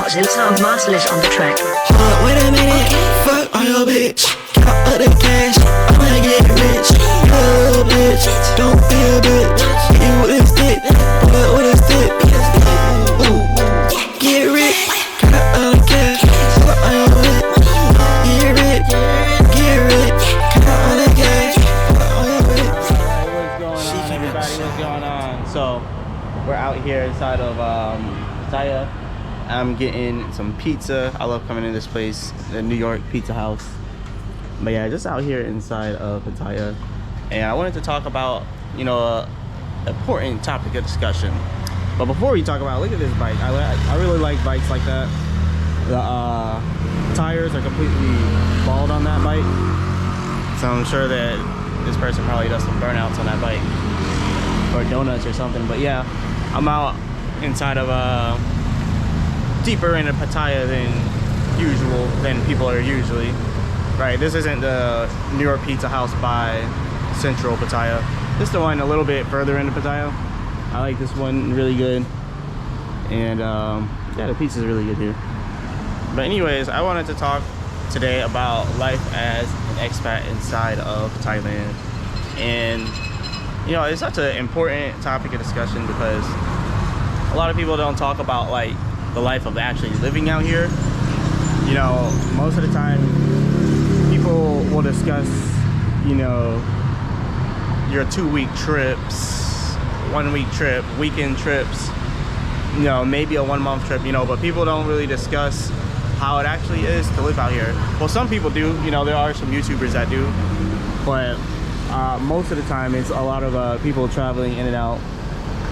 watching Sound Masterless on the track. Hold up, wait a minute. Fuck on your bitch. Count up the cash. I'ma get rich. You're a little bitch. Don't be a bitch. Hit you with a stick. But with a stick. Ooh. Get rich. Count up the cash. Fuck on your bitch. Get rich. Get rich. Count up the cash. Fuck on your bitch. What's going on, everybody? What's going on? So, we're out here inside of pattaya. I'm getting some pizza. I love coming to this place, the New York Pizza House. But yeah, just out here inside of pattaya. And I wanted to talk about, you know, an important topic of discussion. But before we talk about, look at this bike. I really like bikes like that. The tires are completely bald on that bike. So I'm sure that this person probably does some burnouts on that bike. Or donuts or something. But yeah, I'm out inside of deeper into pattaya than people are usually. Right, this isn't the New York Pizza House by Central Pattaya. This is the one a little bit further into Pattaya. I like this one, really good. And yeah, the pizza is really good here. But anyways, I wanted to talk today about life as an expat inside of Thailand. And you know, it's such an important topic of discussion because a lot of people don't talk about like the life of actually living out here. You know, most of the time people will discuss, you know, your 2-week trips, 1-week trip, weekend trips, you know, maybe a 1-month trip, you know, but people don't really discuss how it actually is to live out here. Well, some people do, you know, there are some YouTubers that do, but most of the time it's a lot of people traveling in and out.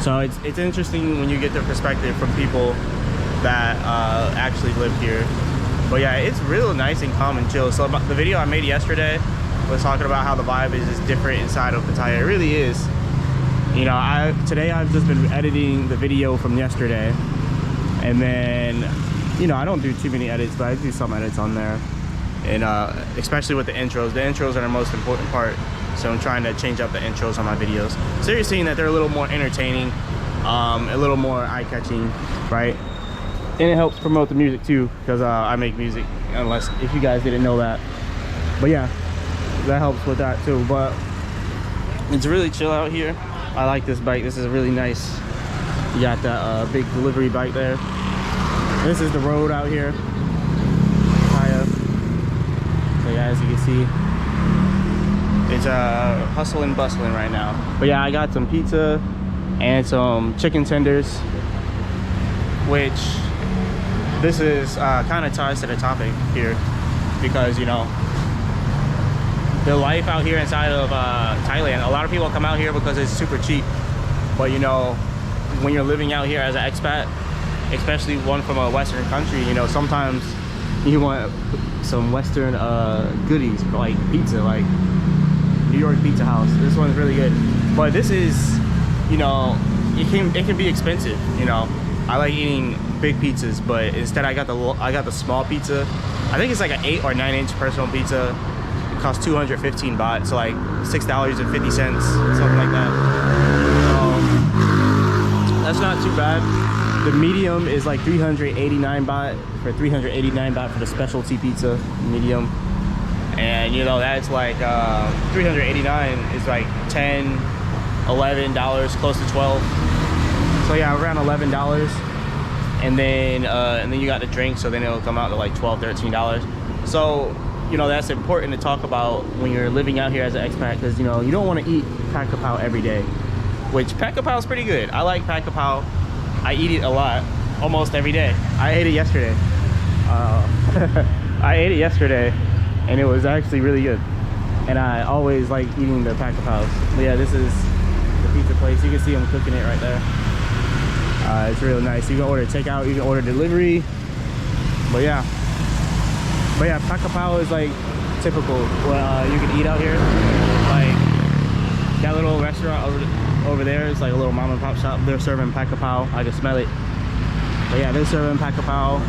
So it's interesting when you get the perspective from people that actually live here. But yeah, it's real nice and calm and chill. So the video I made yesterday was talking about how the vibe is different inside of Pattaya. It really is. You know, today I've just been editing the video from yesterday, and then, you know, I don't do too many edits, but I do some edits on there, and especially with the intros. The intros are the most important part. So I'm trying to change up the intros on my videos. So you're seeing that they're a little more entertaining, a little more eye-catching, right? And it helps promote the music too, because I make music, if you guys didn't know that. But yeah, that helps with that too. But it's really chill out here. I like this bike. This is really nice. You got that big delivery bike there. This is the road out here. So yeah, as you can see, it's hustle and bustling right now. But yeah, I got some pizza and some chicken tenders, which this is kind of ties to the topic here, because, you know, the life out here inside of Thailand, a lot of people come out here because it's super cheap. But you know, when you're living out here as an expat, especially one from a Western country, you know, sometimes you want some Western goodies, like pizza, like New York Pizza House. This one's really good. But this is, you know, it can be expensive, you know. I like eating big pizzas, but instead I got the small pizza. I think it's like an 8 or 9 inch personal pizza. It costs 215 baht, so like $6.50, something like that. That's not too bad. The medium is like 389 baht for 389 baht for the specialty pizza medium. And you know, that's like 389 is like $10, $11, close to 12. So yeah, around $11. And then you got the drink, so then it'll come out to like $12, $13. So, you know, that's important to talk about when you're living out here as an expat, because, you know, you don't want to eat pad kapow every day, which pad kapow is pretty good. I like pad kapow. I eat it a lot, almost every day. I ate it yesterday. I ate it yesterday, and it was actually really good. And I always like eating the pad kapows. But yeah, this is the pizza place. You can see them cooking it right there. It's real nice. You can order takeout, you can order delivery. But yeah, pad kapow is like typical what you can eat out here. Like that little restaurant over there is like a little mom and pop shop. They're serving pad kapow. I can smell it. But yeah, they're serving pad kapow,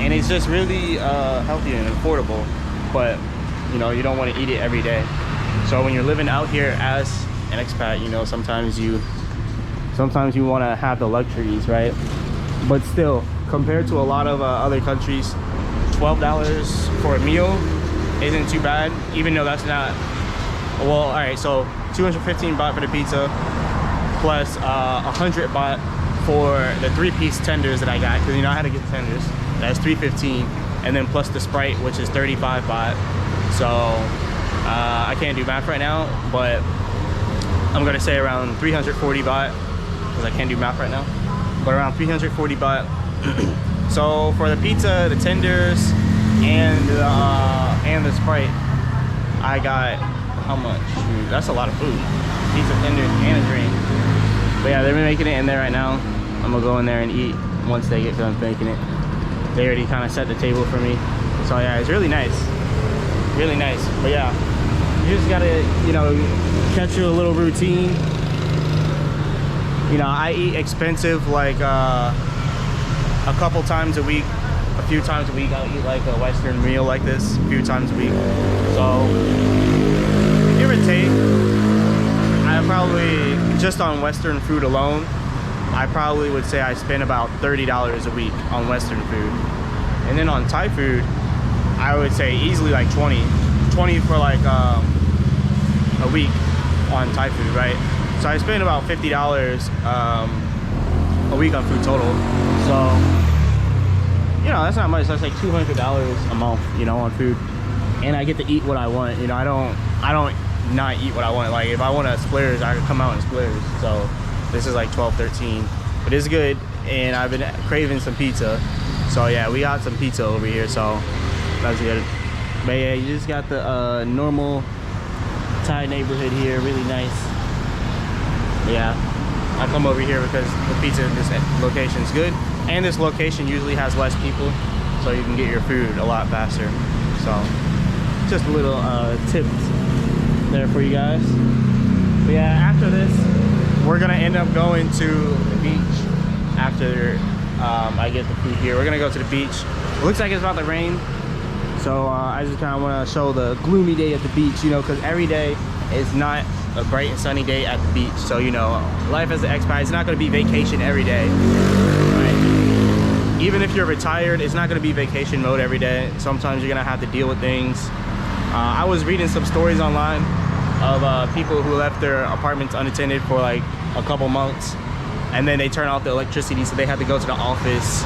and it's just really healthy and affordable. But you know, you don't want to eat it every day. So when you're living out here as an expat, you know, sometimes you want to have the luxuries, right? but still, compared to a lot of other countries, $12 for a meal isn't too bad, even though that's not, well, all right, so 215 baht for the pizza, plus 100 baht for the 3-piece tenders that I got, because you know I had to get the tenders. That's 315, and then plus the Sprite, which is 35 baht. So I can't do math right now, but I'm gonna say around 340 baht, because I can't do math right now, but around 340 baht. So for the pizza, the tenders, and the Sprite, I got how much? Shoot, that's a lot of food. Pizza, tenders, and a drink. But yeah, they're making it in there right now. I'm gonna go in there and eat once they get done making it. They already kind of set the table for me. So yeah, it's really nice. Really nice. But yeah, you just gotta, you know, catch you a little routine. You know, I eat expensive like a couple times a week. A few times a week I'll eat like a Western meal like this a few times a week. So give or take, I probably, just on Western food alone, I probably would say I spend about $30 a week on Western food. And then on Thai food, I would say easily like 20 for like a week on Thai food, right? So I spend about $50 a week on food total. So, you know, that's not much. That's like $200 a month, you know, on food. And I get to eat what I want. You know, I don't not eat what I want. Like if I want a splurge, I can come out and splurge. So this is like 12, 13, but it's good. And I've been craving some pizza. So yeah, we got some pizza over here, so that's good. But yeah, you just got the normal Thai neighborhood here, really nice. But yeah, I come over here because the pizza in this location is good. And this location usually has less people, so you can get your food a lot faster. So just a little tip there for you guys. But yeah, after this, we're gonna end up going to the beach after I get the food here. We're gonna go to the beach. It looks like it's about to rain, so I just kind of want to show the gloomy day at the beach, you know, because every day is not a bright and sunny day at the beach. So you know, life as an expat, it's not going to be vacation every day, right? Even if you're retired, it's not going to be vacation mode every day. Sometimes you're going to have to deal with things. I was reading some stories online of people who left their apartments unattended for like a couple months, and then they turn off the electricity, so they had to go to the office,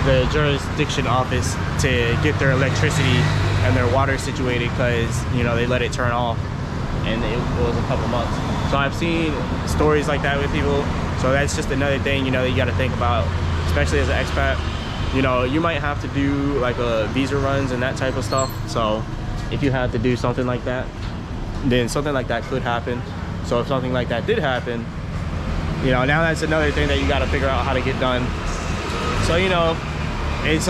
the jurisdiction office, to get their electricity and their water situated, because you know they let it turn off, and it was a couple months. So I've seen stories like that with people. So that's just another thing, you know, that you got to think about, especially as an expat. You know, you might have to do like visa runs and that type of stuff. So if you had to do something like that, then something like that could happen. So if something like that did happen, you know, now that's another thing that you got to figure out how to get done. So you know, it's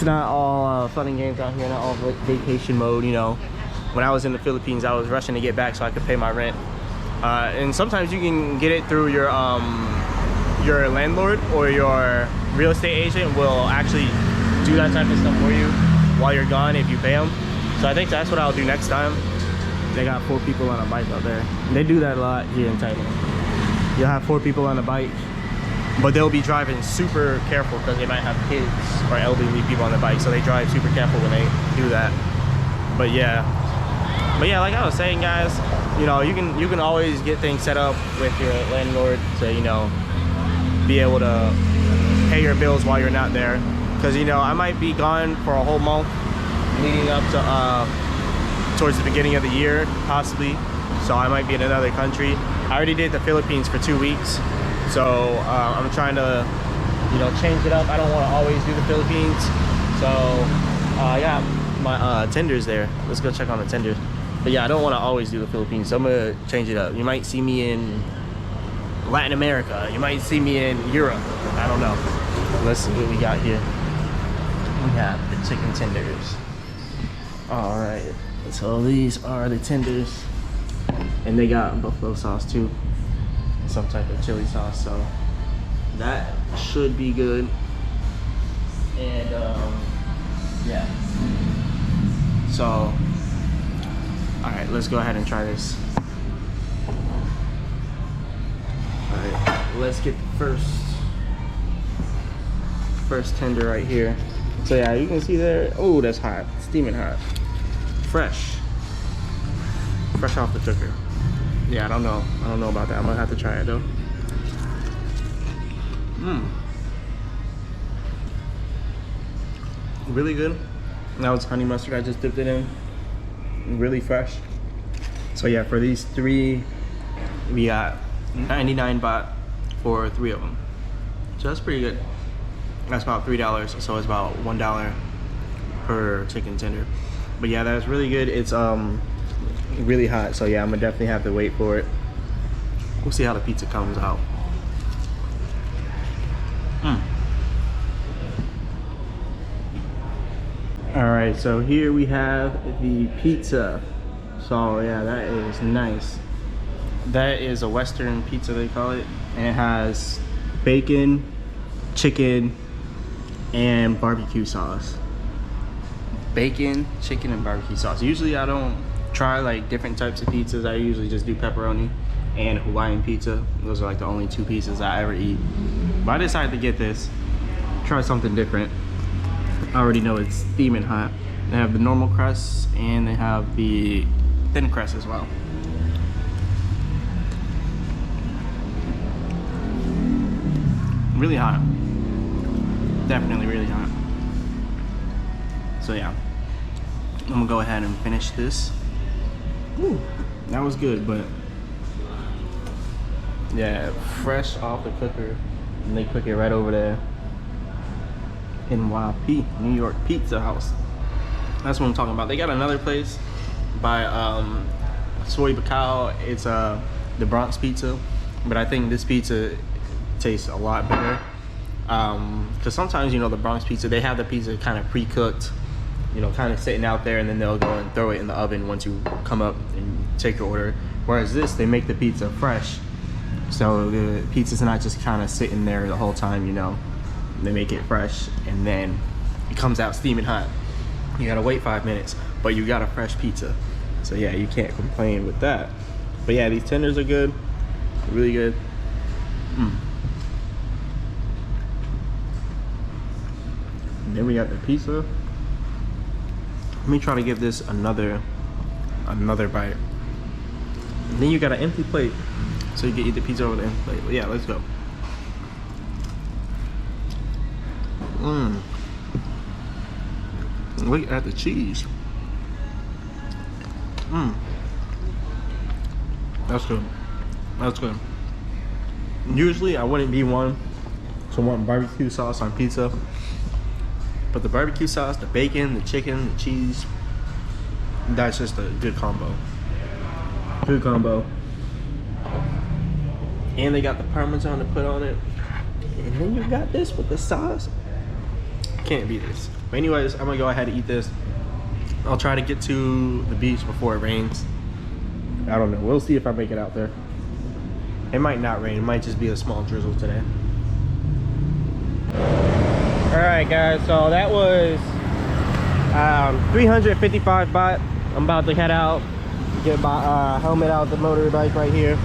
not all fun and games out here, not all vacation mode. You know, when I was in the Philippines, I was rushing to get back so I could pay my rent. And sometimes you can get it through your landlord, or your real estate agent will actually do that type of stuff for you while you're gone if you pay them. So I think that's what I'll do next time. They got 4 people on a bike out there. They do that a lot here in Thailand. You'll have 4 people on a bike, but they'll be driving super careful because they might have kids or elderly people on the bike, so they drive super careful when they do that. But yeah, like I was saying, guys, you know, you can always get things set up with your landlord to, you know, be able to pay your bills while you're not there. Because, you know, I might be gone for a whole month leading up to towards the beginning of the year, possibly. So I might be in another country. I already did the Philippines for 2 weeks, so I'm trying to, you know, change it up. I don't want to always do the Philippines. So yeah, my tenders there. Let's go check on the tenders. But yeah, I don't want to always do the Philippines, so I'm gonna change it up. You might see me in Latin America. You might see me in Europe. I don't know. Let's see what we got here. We have the chicken tenders. All right, so these are the tenders, and they got buffalo sauce too, some type of chili sauce. So that should be good. And yeah. So, all right, let's go ahead and try this. All right, let's get the first tender right here. So yeah, you can see there. Oh, that's hot, steaming hot, fresh off the cooker. Yeah, I don't know about that. I'm gonna have to try it though. Really good. That was honey mustard. I just dipped it in. Really fresh. So yeah, for these 3, we got 99 baht for 3 of them. So that's pretty good. That's about $3. So it's about $1 per chicken tender. But yeah, that's really good. It's really hot. So yeah, I'm gonna definitely have to wait for it. We'll see how the pizza comes out. All right, so here we have the pizza. So yeah, that is nice. That is a Western pizza, they call it. And it has bacon, chicken, and barbecue sauce. Bacon, chicken, and barbecue sauce. Usually I don't try like different types of pizzas. I usually just do pepperoni and Hawaiian pizza. Those are like the only 2 pizzas I ever eat. But I decided to get this, try something different. I already know it's steaming hot. They have the normal crust and they have the thin crust as well. Really hot. Definitely really hot. So yeah, I'm gonna go ahead and finish this. Ooh, that was good, but yeah, fresh off the cooker, and they cook it right over there. NYP, New York Pizza House. That's what I'm talking about. They got another place by Soy Bacao. It's the Bronx Pizza, but I think this pizza tastes a lot better. Because sometimes, you know, the Bronx Pizza, they have the pizza kind of pre-cooked, you know, kind of sitting out there, and then they'll go and throw it in the oven once you come up and take your order. Whereas this, they make the pizza fresh, so the pizza's not just kind of sitting there the whole time, you know. They make it fresh, and then it comes out steaming hot. You gotta wait 5 minutes, but you got a fresh pizza. So yeah, you can't complain with that. But yeah, these tenders are good, really good. And then we got the pizza. Let me try to give this another bite. And then you got an empty plate, so you can eat the pizza over the empty plate. But yeah, let's go. Look at the cheese. That's good. That's good. Usually I wouldn't be one to want barbecue sauce on pizza, but the barbecue sauce, the bacon, the chicken, the cheese, that's just a good combo. Good combo. And they got the Parmesan to put on it. And then you got this with the sauce. Can't beat this. But anyways, I'm gonna go ahead and eat this. I'll try to get to the beach before it rains. I don't know. We'll see if I make it out there. It might not rain. It might just be a small drizzle today. Alright guys, so that was 355 baht. I'm about to head out, get my helmet out the motorbike right here.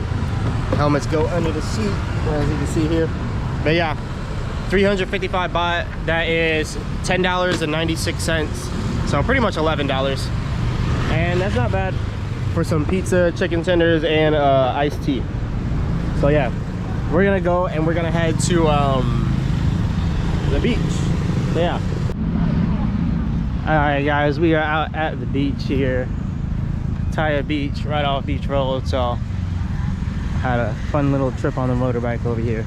Helmets go under the seat, as you can see here. But yeah, 355 baht. That is $10.96. So pretty much $11. And that's not bad for some pizza, chicken tenders, and iced tea. So yeah, we're gonna go and we're gonna head to the beach. So yeah. Alright guys, we are out at the beach here. Pattaya Beach, right off Beach Road. So had a fun little trip on the motorbike over here.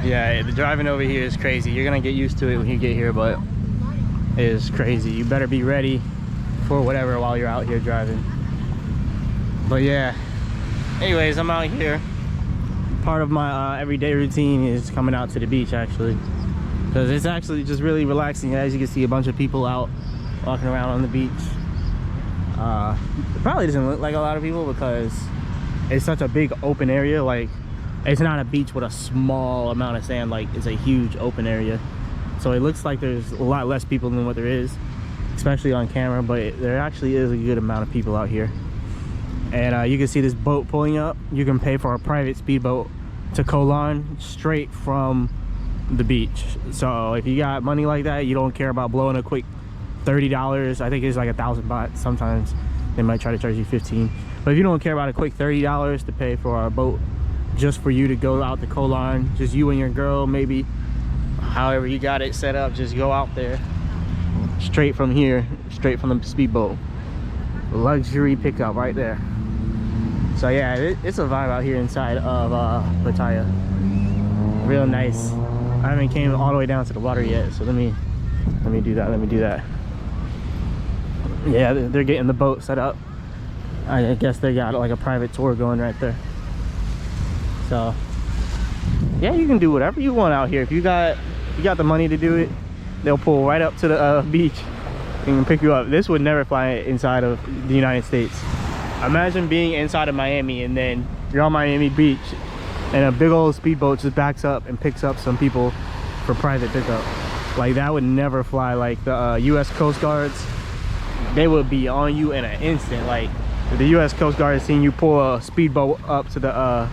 Yeah, the driving over here is crazy. You're gonna get used to it when you get here, but it is crazy. You better be ready for whatever while you're out here driving. But yeah, anyways, I'm out here. Part of my everyday routine is coming out to the beach, actually, because it's actually just really relaxing. As you can see, a bunch of people out walking around on the beach. It probably doesn't look like a lot of people because it's such a big open area. Like, it's not a beach with a small amount of sand. Like, it's a huge open area, so it looks like there's a lot less people than what there is, especially on camera. But there actually is a good amount of people out here. And you can see this boat pulling up. You can pay for a private speedboat to Koh Larn straight from the beach. So if you got money like that, you don't care about blowing a quick $30. I think it's like 1,000 baht. Sometimes they might try to charge you 15. But if you don't care about a quick $30 to pay for a boat just for you to go out to Koh Larn, just you and your girl, maybe however you got it set up, just go out there straight from here, straight from the speedboat. Luxury pickup right there. So yeah, it's a vibe out here inside of Pattaya. Real nice. I haven't came all the way down to the water yet, so let me do that. Yeah, they're getting the boat set up. I guess they got like a private tour going right there. So yeah, you can do whatever you want out here. If you got the money to do it, they'll pull right up to the beach and pick you up. This would never fly inside of the United States. Imagine being inside of Miami and then you're on Miami Beach and a big old speedboat just backs up and picks up some people for private pickup. Like, that would never fly. Like, the US Coast Guards, they would be on you in an instant. Like, if the US Coast Guard has seen you pull a speedboat up to the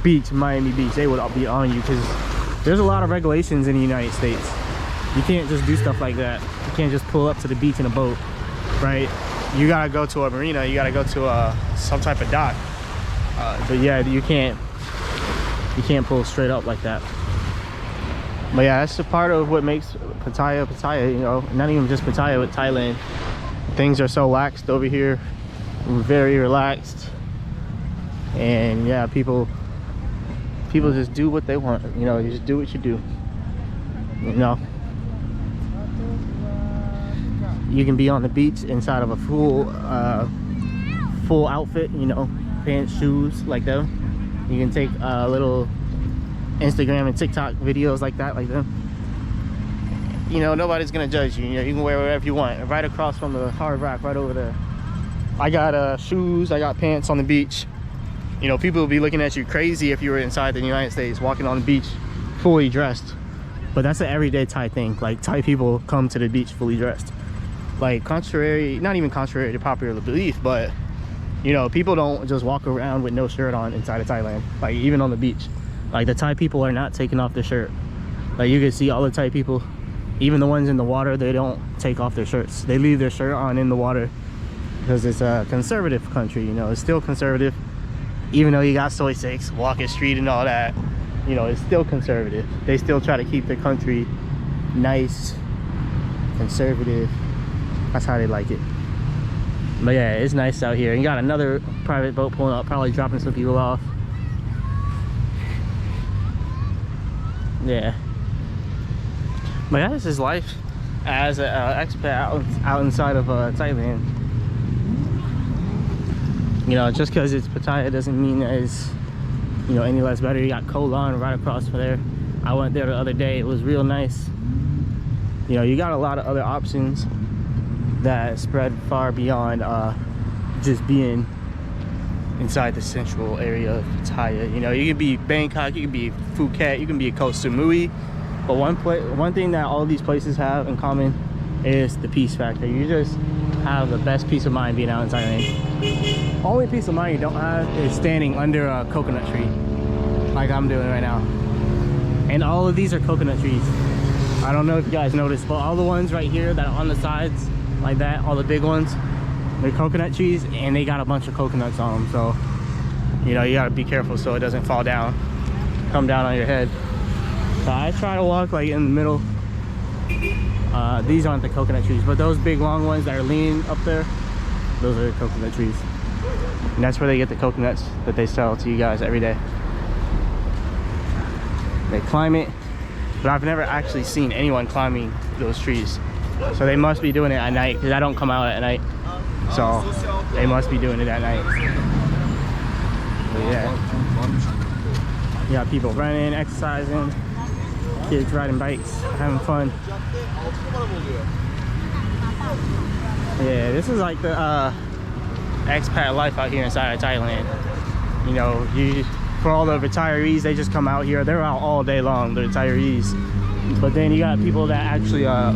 beach, Miami Beach, they would all be on you, because there's a lot of regulations in the United States. You can't just do stuff like that. You can't just pull up to the beach in a boat, right? You gotta go to a marina, you gotta go to some type of dock. But yeah, you can't pull straight up like that. But yeah, that's a part of what makes Pattaya, you know, not even just Pattaya, but Thailand. Things are so laxed over here. We're very relaxed. And yeah, people just do what they want, you know, you just do what you do, you know. You can be on the beach inside of a full outfit, you know, pants, shoes, like that. You can take little Instagram and TikTok videos like that, you know, nobody's gonna judge you. You know, you can wear whatever you want. Right across from the Hard Rock, right over there, I got shoes, I got pants on the beach. You know, people will be looking at you crazy if you were inside the United States walking on the beach fully dressed. But that's an everyday Thai thing. Like, Thai people come to the beach fully dressed. Like, contrary, not even contrary to popular belief, but you know, people don't just walk around with no shirt on inside of Thailand. Like, even on the beach, like, the Thai people are not taking off their shirt. Like, you can see all the Thai people, even the ones in the water, they don't take off their shirts. They leave their shirt on in the water because it's a conservative country, you know. It's still conservative, even though you got soy sticks, walking street and all that, you know, it's still conservative. They still try to keep their country nice, conservative. That's how they like it. But yeah, it's nice out here. You got another private boat pulling up, probably dropping some people off. Yeah. But yeah, this is life as an expat out inside of Thailand. You know, just because it's Pattaya doesn't mean that it's, you know, any less better. You got Koh Larn right across from there. I went there the other day. It was real nice. You know, you got a lot of other options that spread far beyond just being inside the central area of Pattaya. You know, you can be Bangkok, you can be Phuket, you can be Koh Samui. But one thing that all these places have in common is the peace factor. You just have the best peace of mind being out in Thailand. Only peace of mind you don't have is standing under a coconut tree, like I'm doing right now. And all of these are coconut trees. I don't know if you guys noticed, but all the ones right here that are on the sides, like that, all the big ones, they're coconut trees, and they got a bunch of coconuts on them. So, you know, you gotta be careful so it doesn't fall down, come down on your head. So I try to walk like in the middle. These aren't the coconut trees, but those big long ones that are leaning up there, those are the coconut trees. And that's where they get the coconuts that they sell to you guys every day. They climb it, but I've never actually seen anyone climbing those trees. So they must be doing it at night, because I don't come out at night. So they must be doing it at night. But yeah, you got people running, exercising, kids riding bikes, having fun. Yeah, this is like the expat life out here inside of Thailand. You know, for all the retirees, they just come out here. They're out all day long, the retirees. But then you got people that actually are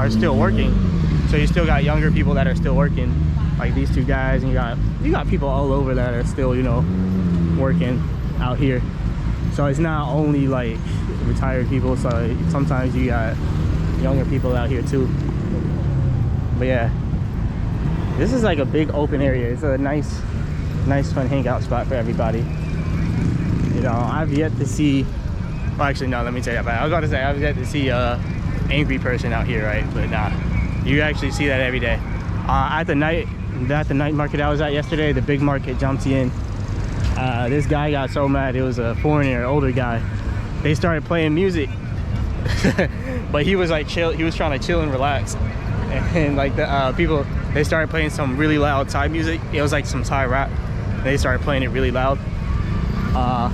still working. So you still got younger people that are still working, like these two guys, and you got people all over that are still, you know, working out here. So it's not only like retired people, so sometimes you got younger people out here too. But yeah, this is like a big open area. It's a nice fun hangout spot for everybody. You know, I've yet to see, well actually no, let me tell you that. I was about to say I've yet to see a angry person out here, right? But nah, you actually see that every day. At the night market I was at yesterday, the big market jumped in. This guy got so mad. It was a foreigner, older guy. They started playing music, but he was like chill. He was trying to chill and relax, and like the people, they started playing some really loud Thai music. It was like some Thai rap. They started playing it really loud. I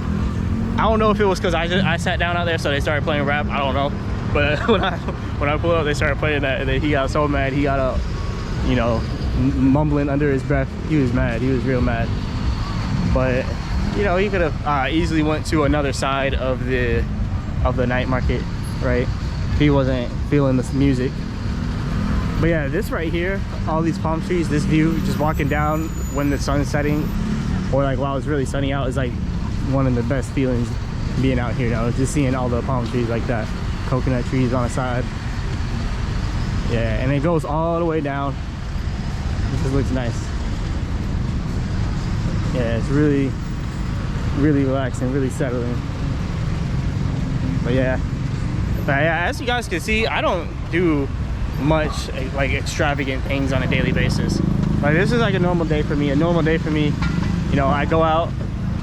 don't know if it was because I sat down out there, so they started playing rap. I don't know, but when I pulled up, they started playing that, and then he got so mad. He got up, you know, mumbling under his breath. He was mad. He was real mad. But you know, he could have easily went to another side of the night market, right? If he wasn't feeling this music. But yeah, this right here, all these palm trees, this view, just walking down when the sun's setting, or like while it's really sunny out, is like one of the best feelings being out here now. Just seeing all the palm trees like that, coconut trees on the side. Yeah, and it goes all the way down. This just looks nice. Yeah, it's really relaxing, really settling. But yeah, as you guys can see, I don't do much like extravagant things on a daily basis. Like this is like a normal day for me. A normal day for me, you know, I go out,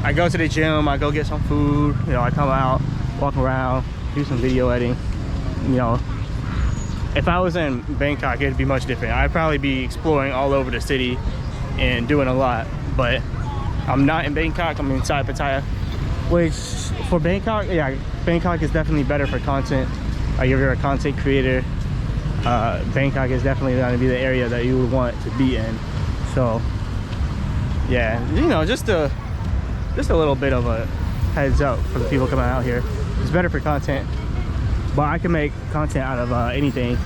I go to the gym, I go get some food, you know, I come out, walk around, do some video editing. You know, if I was in Bangkok, it'd be much different. I'd probably be exploring all over the city and doing a lot, but I'm not in Bangkok. I'm inside Pattaya, which for Bangkok, yeah, Bangkok is definitely better for content. Like if you're a content creator, Bangkok is definitely going to be the area that you would want to be in. So yeah, you know, just a little bit of a heads up for the people coming out here. It's better for content, but I can make content out of anything.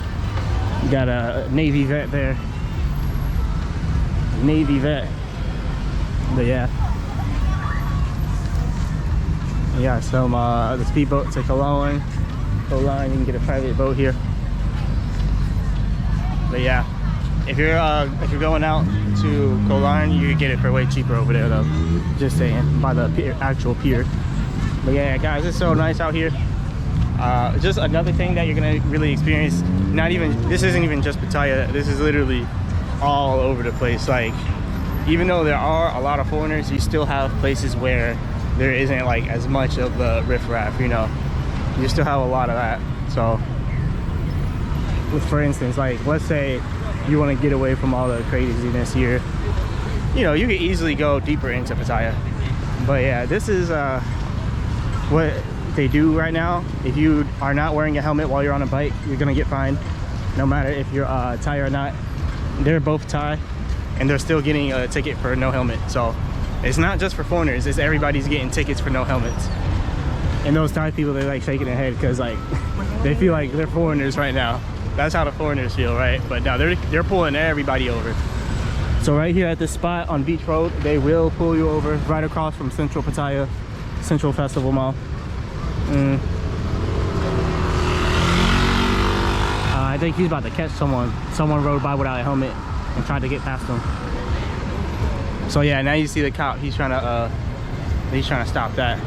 You got a Navy vet there, Navy vet. But yeah, some the speedboat to Cologne. You can get a private boat here. But yeah, if you're going out to Cologne, you can get it for way cheaper over there though. Just saying, by the pier, actual pier. But yeah, guys, it's so nice out here. Just another thing that you're gonna really experience. This isn't even just Pattaya. This is literally all over the place. Like, even though there are a lot of foreigners, you still have places where there isn't like as much of the riffraff, you know. You still have a lot of that. So, for instance, like let's say you want to get away from all the craziness here, you know, you can easily go deeper into Pattaya. But yeah, this is what they do right now. If you are not wearing a helmet while you're on a bike, you're gonna get fined, no matter if you're Thai or not. They're both Thai, and they're still getting a ticket for no helmet. So it's not just for foreigners, it's everybody's getting tickets for no helmets. And those Thai people, they're like shaking their head because like they feel like they're foreigners right now. That's how the foreigners feel, right? But now they're pulling everybody over. So right here at this spot on Beach Road, they will pull you over, right across from Central Pattaya, Central Festival Mall. I think he's about to catch someone. Someone rode by without a helmet and tried to get past him. So yeah, now you see the cop. He's trying to stop that.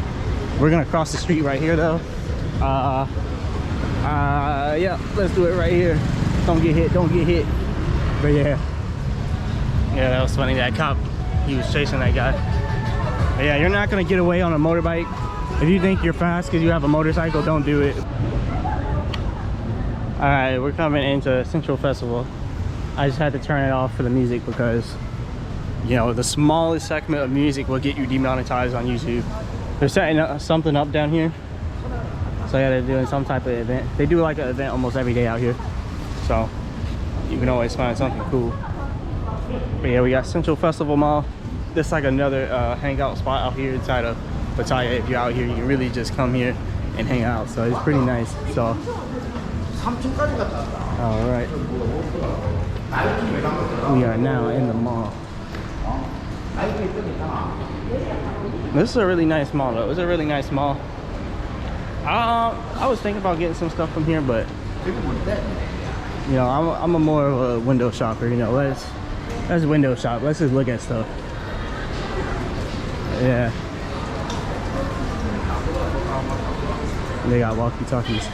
We're gonna cross the street right here though. Yeah, let's do it right here. Don't get hit, don't get hit. But yeah, that was funny. That cop, he was chasing that guy. But yeah, you're not gonna get away on a motorbike. If you think you're fast because you have a motorcycle, don't do it. All right, we're coming into Central Festival. I just had to turn it off for the music because, you know, the smallest segment of music will get you demonetized on YouTube. They're setting up something up down here. So yeah, they're doing some type of event. They do like an event almost every day out here. So you can always find something cool. But yeah, we got Central Festival Mall. This is like another hangout spot out here inside of Pattaya. If you're out here, you can really just come here and hang out. So it's pretty nice. So all right, we are now in the mall. This is a really nice mall though. It's a really nice mall. I was thinking about getting some stuff from here, but you know, I'm a more of a window shopper. You know, let's window shop. Let's just look at stuff. Yeah. They got walkie-talkies.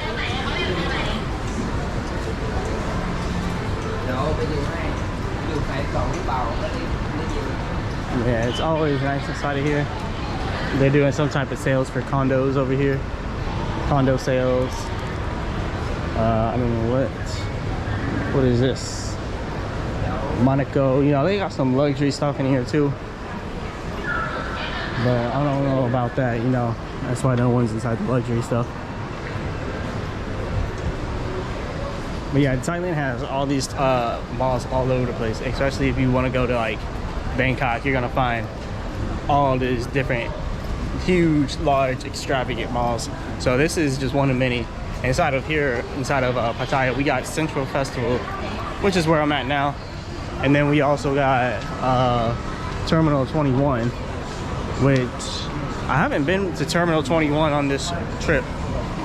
Yeah, it's always nice inside of here. They're doing some type of sales for condos over here. Condo sales. I don't know what is this? Monaco. You know, they got some luxury stuff in here too. But I don't know about that, you know. That's why no one's inside the luxury stuff. But yeah, Thailand has all these malls all over the place. Especially if you want to go to like Bangkok, you're gonna find all these different huge, large, extravagant malls. So this is just one of many. Inside of here, inside of Pattaya, we got Central Festival, which is where I'm at now. And then we also got Terminal 21, which I haven't been to Terminal 21 on this trip.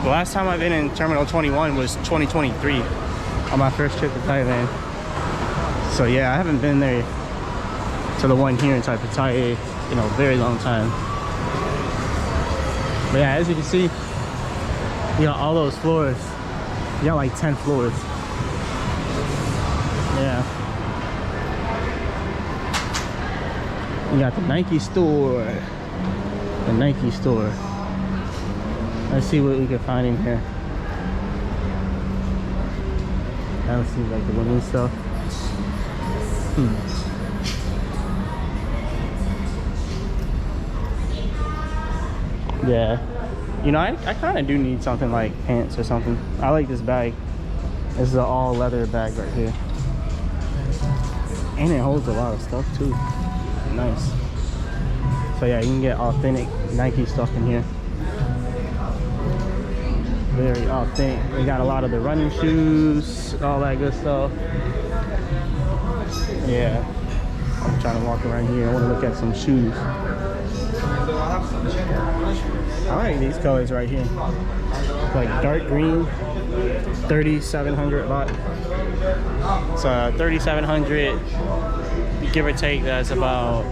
The last time I've been in Terminal 21 was 2023 on my first trip to Thailand. So yeah, I haven't been there to the one here inside Pattaya in a very long time. But yeah, as you can see, you got all those floors. You got like 10 floors. Yeah. You got the Nike store. The Nike store. Let's see what we can find in here. That seems like the women's stuff. Yeah. You know, I kind of do need something like pants or something. I like this bag. This is an all leather bag right here. And it holds a lot of stuff too. Nice. So yeah, you can get authentic Nike stuff in here. Very authentic. We got a lot of the running shoes, all that good stuff. Yeah. I'm trying to walk around here. I want to look at some shoes. I like these colors right here. Like dark green, 3,700 baht. So 3,700, give or take, that's about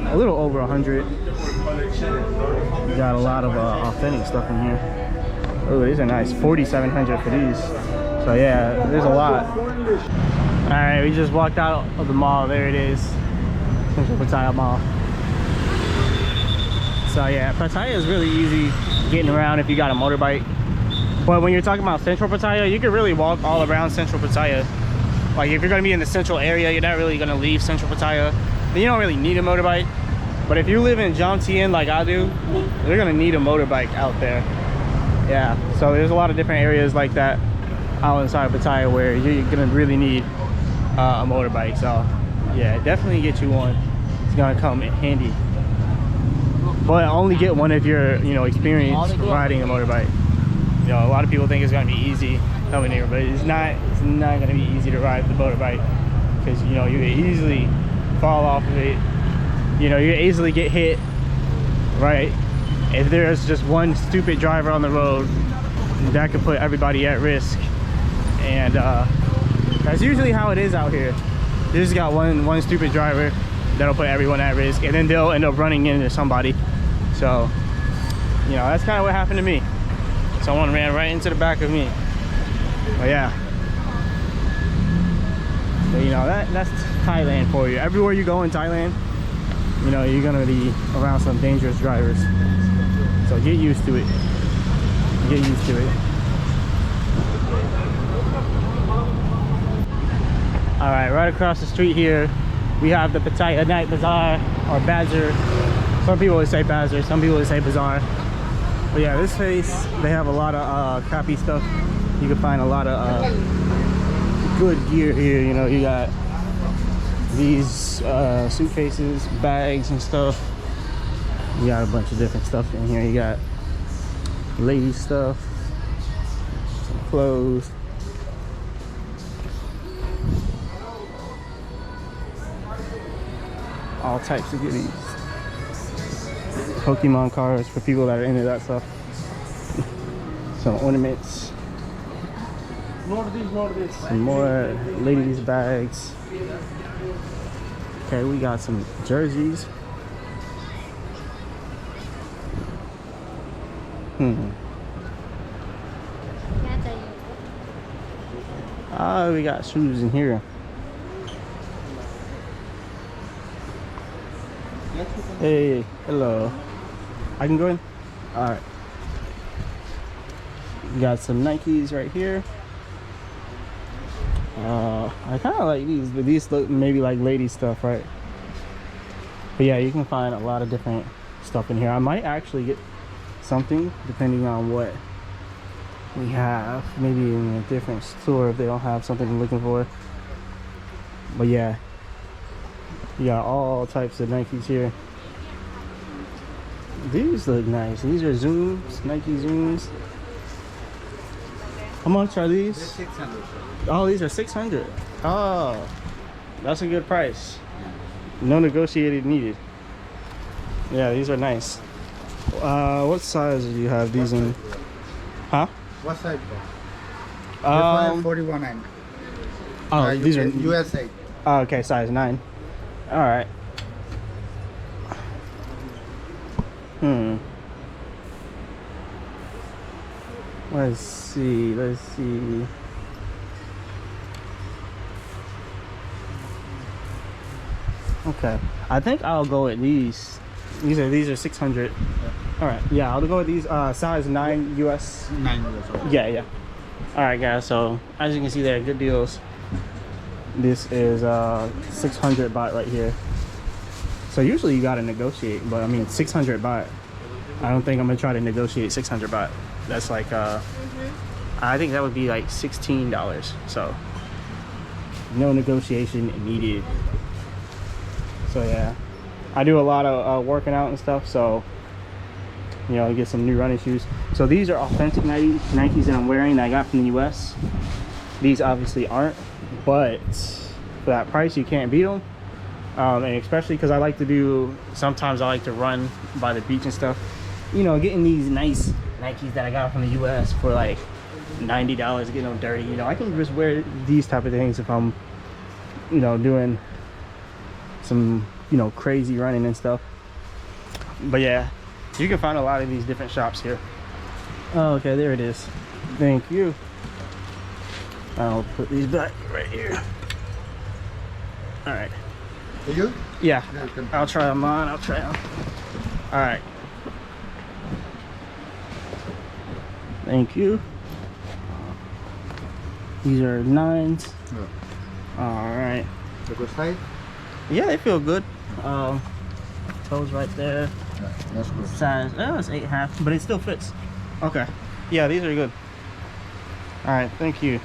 a little over 100. You got a lot of authentic stuff in here. Oh, these are nice. 4,700 for these. So yeah, there's a lot. All right, we just walked out of the mall. There it is, Central Pattaya Mall. So yeah, Pattaya is really easy getting around if you got a motorbike. But when you're talking about Central Pattaya, you can really walk all around Central Pattaya. Like if you're gonna be in the central area, you're not really gonna leave Central Pattaya, then you don't really need a motorbike. But if you live in Jomtien like I do, you're gonna need a motorbike out there. Yeah, so there's a lot of different areas like that out inside Pattaya where you're gonna really need a motorbike. So yeah, definitely get you one. It's gonna come in handy. But only get one if you're, you know, experienced riding a motorbike. You know, a lot of people think it's gonna be easy coming here, but it's not. It's not gonna be easy to ride the motorbike because, you know, you can easily fall off of it. You know, you can easily get hit, right? If there's just one stupid driver on the road, that could put everybody at risk. And that's usually how it is out here. You just got one stupid driver that'll put everyone at risk, and then they'll end up running into somebody. So, you know, that's kind of what happened to me. Someone ran right into the back of me. But yeah. But, you know, that's Thailand for you. Everywhere you go in Thailand, you know, you're gonna be around some dangerous drivers. So get used to it. Get used to it. All right, across the street here, we have the Pattaya Night Bazaar, or Bazaar. Some people would say Bazaar, some people would say Bazaar. But yeah, this place, they have a lot of crappy stuff. You can find a lot of good gear here. You know, you got these suitcases, bags and stuff. You got a bunch of different stuff in here. You got ladies stuff, some clothes. All types of goodies. Pokemon cards for people that are into that stuff. Some ornaments. Some more ladies' bags. Okay, we got some jerseys. Oh, we got shoes in here. Hey, hello. I can go in? Alright. We got some Nikes right here. I kind of like these, but these look maybe like lady stuff, right? But yeah, you can find a lot of different stuff in here. I might actually get something depending on what we have. Maybe in a different store if they don't have something I'm looking for. But yeah, you got all types of Nikes here. These look nice. These are Zooms, Nike Zooms. How much are these? 600. Oh, these are 600. Oh, that's a good price. No negotiated needed. Yeah, these are nice. What size do you have these in? Huh? What size? This one is 41 and Oh, these are USA. Oh, okay, size 9. All right. Let's see. Okay, I think I'll go with these. These are 600. All right, yeah, I'll go with these. Size 9 US. 9 US. Yeah. All right, guys. So as you can see, they're good deals. This is 600 baht right here. So usually you gotta negotiate, but I mean 600 baht. I don't think I'm gonna try to negotiate 600 baht. That's like I think that would be like $16. So no negotiation needed. So yeah, I do a lot of working out and stuff, so you know, get some new running shoes. So these are authentic Nikes that I'm wearing that I got from the US. These obviously aren't, but for that price you can't beat them. And especially because I like to do, sometimes I like to run by the beach and stuff. You know, getting these nice Nikes that I got from the US for like $90, getting them dirty. You know, I can just wear these type of things if I'm, you know, doing some, you know, crazy running and stuff. But yeah, you can find a lot of these different shops here. Oh, okay, there it is. Thank you. I'll put these back right here. All right. For you? Yeah, Yeah, you can- I'll try them on. All right. Thank you. These are 9s. Yeah. All right. The good size? Yeah, they feel good. Toes right there. Yeah, that's good. Size, oh, it's 8.5, but it still fits. Okay. Yeah, these are good. All right, thank you.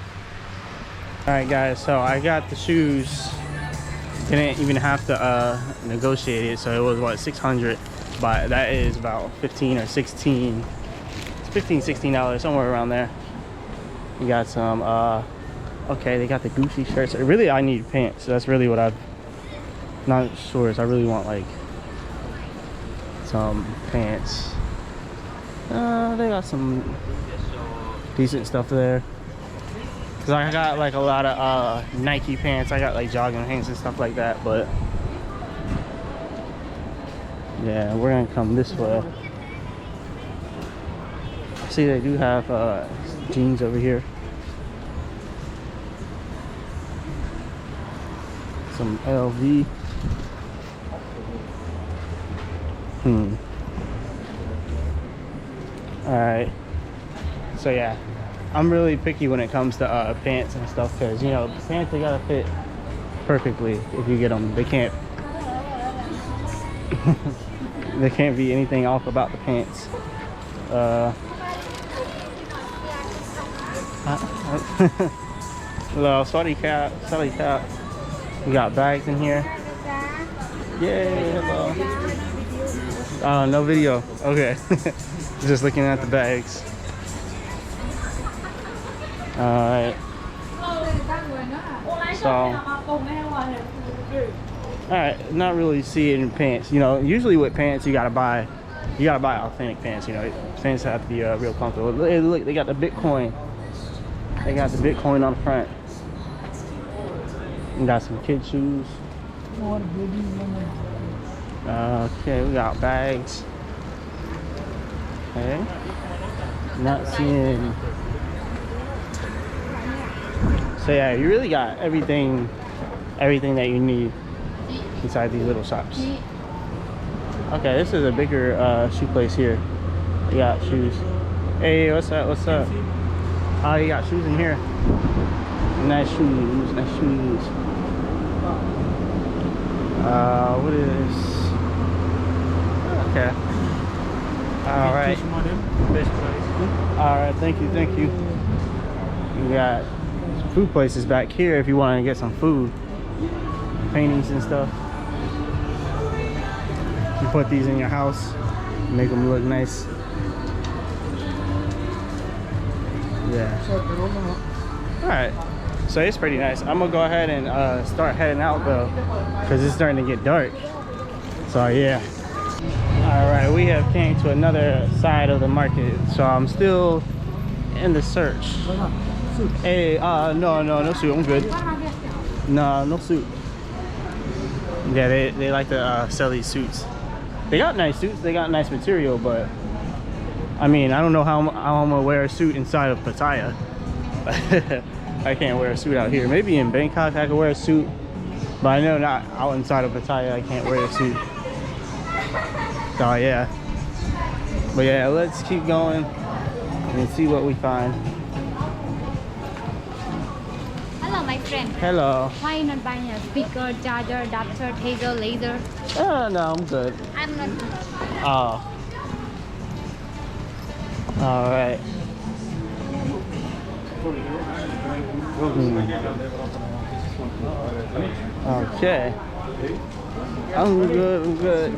All right, guys. So I got the shoes. Didn't even have to negotiate it, so it was what, 600, but that is about 15 or 16. It's 15, $16, somewhere around there. You got some. Okay, they got the Gucci shirts. Really, I need pants. That's really what I've. Not shorts. I really want like some pants. They got some decent stuff there. Cause I got like a lot of Nike pants. I got like jogging pants and stuff like that. But yeah, we're gonna come this way. I see they do have jeans over here. Some LV. Alright. So yeah, I'm really picky when it comes to pants and stuff, because you know, pants, they gotta fit perfectly if you get them. They can't there can't be anything off about the pants. Hello, sorry cat. We got bags in here. Yay, hello. Oh, no video. Okay. Just looking at the bags. Alright. So, alright, not really seeing pants. You know, usually with pants you gotta buy you gotta buy authentic pants. You know, pants have to be real comfortable. Look, they got the Bitcoin. They got the Bitcoin on the front. We got some kid shoes. Okay, we got bags. Okay, not seeing. So yeah, you really got everything that you need inside these little shops. Okay, this is a bigger shoe place here. You got shoes. Hey, what's up? What's up? Oh, you got shoes in here. Nice shoes. Nice shoes. What is? Okay. All right. All right. Thank you. Thank you. You got some food places back here if you want to get some food. Paintings and stuff. You put these in your house, make them look nice. Yeah. All right. So it's pretty nice. I'm gonna go ahead and start heading out though, because it's starting to get dark. So yeah. All right, we have came to another side of the market. So I'm still in the search. Hey, no suit. I'm good. No suit. Yeah, they like to sell these suits. They got nice suits. They got nice material, but I mean, I don't know how I'm gonna wear a suit inside of Pattaya. I can't wear a suit out here. Maybe in Bangkok I could wear a suit, but I know not out inside of Pattaya I can't wear a suit. So yeah. But yeah, let's keep going and see what we find. Hello, my friend. Hello. Why you not buying a speaker, charger, adapter, taser, laser? No, I'm good. I'm not. Oh. All right. Okay. I'm good.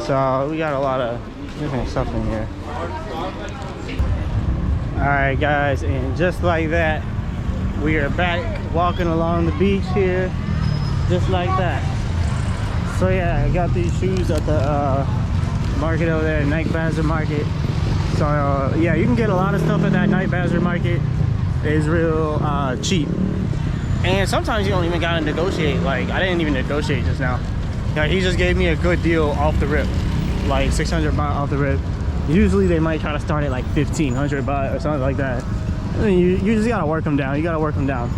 So we got a lot of different stuff in here. All right, guys, and just like that, we are back walking along the beach here, just like that. So yeah, I got these shoes at the market over there, Night Bazaar Market. So yeah, you can get a lot of stuff at that Night Bazaar Market. It's real cheap, and sometimes you don't even gotta negotiate. Like I didn't even negotiate just now. Yeah, he just gave me a good deal off the rip, like 600 baht off the rip. Usually they might try to start at like 1500 baht or something like that. I mean, you just gotta work them down. You gotta work them down.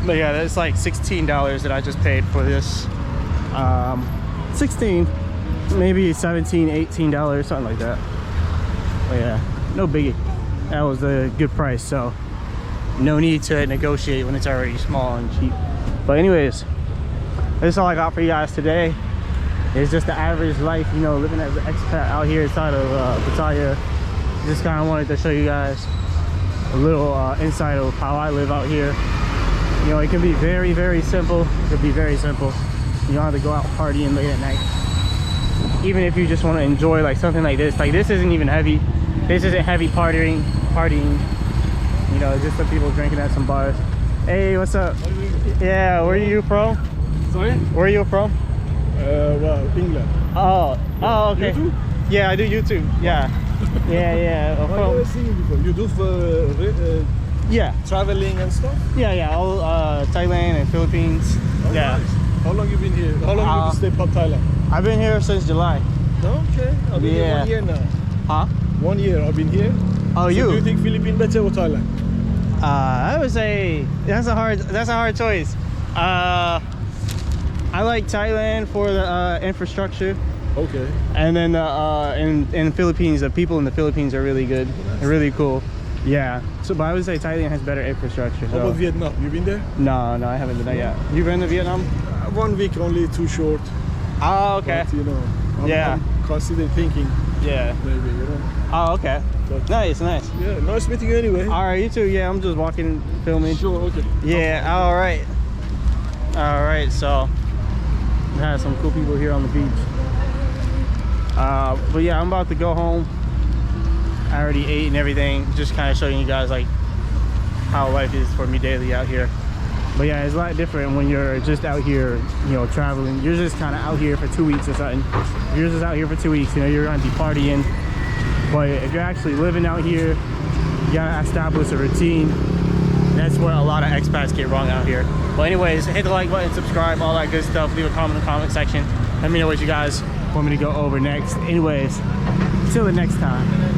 But yeah, that's like $16 that I just paid for this. 16, maybe 17, $18, something like that. But yeah, no biggie. That was a good price, so no need to negotiate when it's already small and cheap. But anyways, that's all I got for you guys today. It's just the average life, you know, living as an expat out here inside of Pattaya. Just kind of wanted to show you guys a little insight of how I live out here. You know, it can be very, very simple. It could be very simple. You don't have to go out partying late at night. Even if you just want to enjoy like something like this isn't even heavy. This isn't heavy partying. You know, just some people drinking at some bars. Hey, what's up? Yeah, where are you from? Sorry? Where are you from? Well, England. Oh, okay. YouTube? Yeah, I do YouTube. Yeah. Yeah. I've never seen you before. You do for Yeah. traveling and stuff? Yeah. All Thailand and Philippines. Oh, yeah. Nice. How long you been here? How long you stay in Thailand? I've been here since July. Okay. I've been here 1 year now. Huh? 1 year I've been here. Oh, So you? do you think Philippines better or Thailand? I would say that's a hard choice. I like Thailand for the infrastructure, Okay. and then in Philippines, the people in the Philippines are really good. They're really cool. Yeah. So, but I would say Thailand has better infrastructure. How So. about Vietnam? You been there? No, I haven't been there yet. You been to Vietnam? 1 week only, too short. Oh, okay. But, you know, I'm considering thinking Yeah. maybe, you know. Oh, okay. But, Nice. yeah, nice meeting you anyway. All right, you too. Yeah, I'm just walking, filming. Sure, okay. Yeah. All right. So we had some cool people here on the beach. But yeah, I'm about to go home. I already ate and everything. Just kind of showing you guys like how life is for me daily out here. But yeah, it's a lot different when you're just out here, you know, traveling. You're just kind of out here for 2 weeks or something. If you're just out here for 2 weeks, you know, you're gonna be partying. But if you're actually living out here, you gotta establish a routine. That's what a lot of expats get wrong out here. But anyways, hit the like button, subscribe, all that good stuff. Leave a comment in the comment section. Let me know what you guys want me to go over next. Anyways, till the next time.